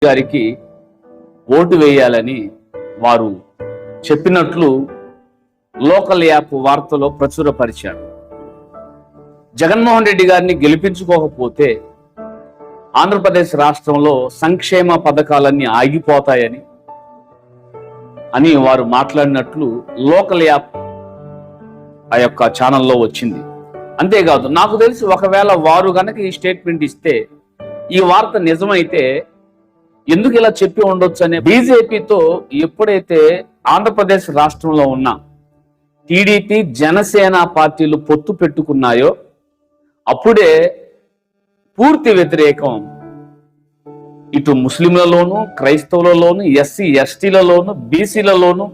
గారికి ఓటు వేయాలని వారు చెప్పినట్లు లోకల్ యాప్ వార్తలో ప్రచురపరిచాడు. జగన్మోహన్ రెడ్డి గారిని గెలిపించుకోకపోతే ఆంధ్రప్రదేశ్ రాష్ట్రంలో సంక్షేమ పథకాలన్నీ ఆగిపోతాయని వారు మాట్లాడినట్లు లోకల్ యాప్ ఆ యొక్క ఛానల్లో వచ్చింది. అంతేకాదు, నాకు తెలిసి ఒకవేళ వారు గనక ఈ స్టేట్మెంట్ ఇస్తే, ఈ వార్త నిజమైతే ఎందుకు ఇలా చెప్పి ఉండొచ్చు అనే బీజేపీతో ఎప్పుడైతే ఆంధ్రప్రదేశ్ రాష్ట్రంలో ఉన్న టీడీపీ జనసేన పార్టీలు పొత్తు పెట్టుకున్నాయో అప్పుడే పూర్తి వ్యతిరేకం ఇటు ముస్లింలలోను, క్రైస్తవులలోను, ఎస్సీ ఎస్టీలలోను, బీసీలలోను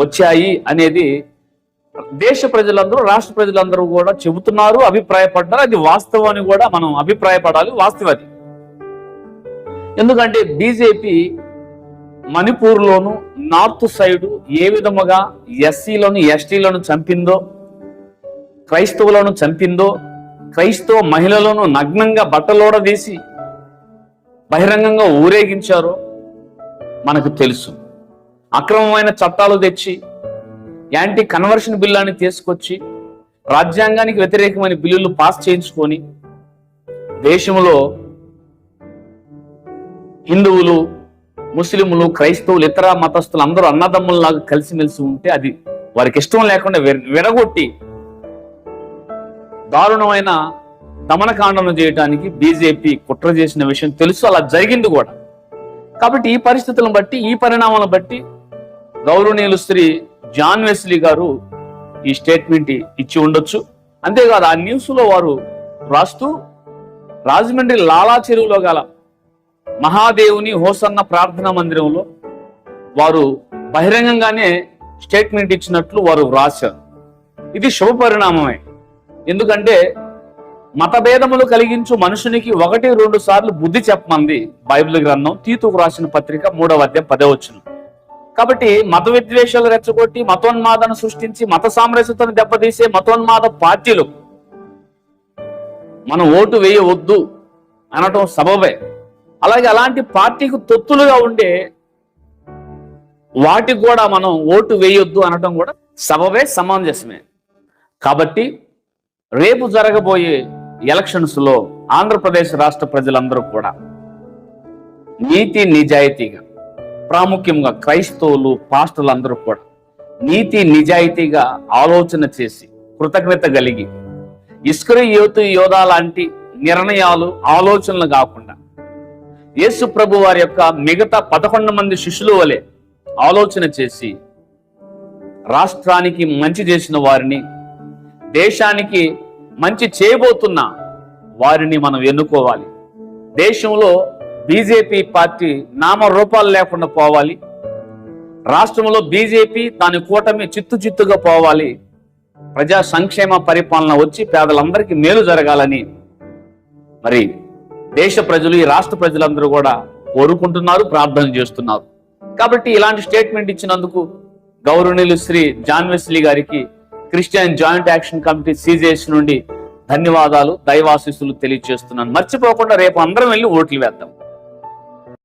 వచ్చాయి అనేది దేశ ప్రజలందరూ, రాష్ట్ర ప్రజలందరూ కూడా చెబుతున్నారు, అభిప్రాయపడ్డారు. అది వాస్తవం అని కూడా మనం అభిప్రాయపడాలి, వాస్తవది. ఎందుకంటే బీజేపీ మణిపూర్లోను, నార్త్ సైడ్ ఏ విధముగా ఎస్సీలను ఎస్టీలను చంపిందో, క్రైస్తవులను చంపిందో, క్రైస్తవ మహిళలను నగ్నంగా బట్టలోడదీసి బహిరంగంగా ఊరేగించారో మనకు తెలుసు. అక్రమమైన చట్టాలు తెచ్చి యాంటీ కన్వర్షన్ బిల్లాన్ని తీసుకొచ్చి రాజ్యాంగానికి వ్యతిరేకమైన బిల్లులు పాస్ చేయించుకొని దేశంలో హిందువులు, ముస్లింలు, క్రైస్తవులు, ఇతర మతస్థులు అందరూ అన్నదమ్ముల్లాగా కలిసిమెలిసి ఉంటే అది వారికి ఇష్టం లేకుండా విడగొట్టి దారుణమైన దమనకాండను చేయడానికి బీజేపీ కుట్ర చేసిన విషయం తెలుసు, అలా జరిగింది కూడా. కాబట్టి ఈ పరిస్థితులను బట్టి, ఈ పరిణామాలను బట్టి గౌరవనీయులు శ్రీ జాన్ వెస్లీ గారు ఈ స్టేట్మెంట్ ఇచ్చి ఉండొచ్చు. అంతేకాదు, ఆ న్యూస్ లో వారు రాస్తూ రాజమండ్రి లాలా చెరువులో గల మహాదేవుని హోసన్న ప్రార్థనా మందిరంలో వారు బహిరంగంగానే స్టేట్మెంట్ ఇచ్చినట్లు వారు వ్రాశారు. ఇది శుభ పరిణామమే. ఎందుకంటే మతభేదములు కలిగించు మనుషునికి 1-2 సార్లు బుద్ధి చెప్పమంది బైబిల్ గ్రంథం, తీతుకు రాసిన పత్రిక 3వ అధ్యాయం 10వ వచనం. కాబట్టి మత విద్వేషాలు రెచ్చగొట్టి మతోన్మాదాన్ని సృష్టించి మత సామరస్యతను దెబ్బతీసే మతోన్మాద పార్టీలు మనం ఓటు వేయవద్దు అనటం సబబే. అలాగే అలాంటి పార్టీకి తొత్తులుగా ఉండే వాటికి కూడా మనం ఓటు వేయొద్దు అనటం కూడా సబబే, సమంజసమే. కాబట్టి రేపు జరగబోయే ఎలక్షన్స్ లో ఆంధ్రప్రదేశ్ రాష్ట్ర ప్రజలందరూ కూడా నీతి నిజాయితీగా, ప్రాముఖ్యంగా క్రైస్తవులు, పాస్టర్లు అందరూ కూడా నీతి నిజాయితీగా ఆలోచన చేసి కృతజ్ఞత కలిగి ఇస్కరియోతు యోధా లాంటి నిర్ణయాలు, ఆలోచనలు కాకుండా యేసు ప్రభు వారి యొక్క మిగతా 11 మంది శిష్యుల వలె ఆలోచన చేసి రాష్ట్రానికి మంచి చేసిన వారిని, దేశానికి మంచి చేయబోతున్న వారిని మనం ఎన్నుకోవాలి. దేశంలో బీజేపీ పార్టీ నామరూపాలు లేకుండా పోవాలి. రాష్ట్రంలో బీజేపీ దాని కూటమి చిత్తుగా పోవాలి. ప్రజా సంక్షేమ పరిపాలన వచ్చి పేదలందరికీ మేలు జరగాలని మరి దేశ ప్రజలు, ఈ రాష్ట్ర ప్రజలందరూ కూడా కోరుకుంటున్నారు, ప్రార్థన చేస్తున్నారు. కాబట్టి ఇలాంటి స్టేట్మెంట్ ఇచ్చినందుకు గౌరవనీయులు శ్రీ జాన్ వెస్లీ గారికి Christian joint action committee CJS నుండి ధన్యవాదాలు, దైవాశీస్సులు తెలియజేస్తున్నాను. మర్చిపోకుండా రేపు అందరం వెళ్ళి ఓట్లు వేద్దాం.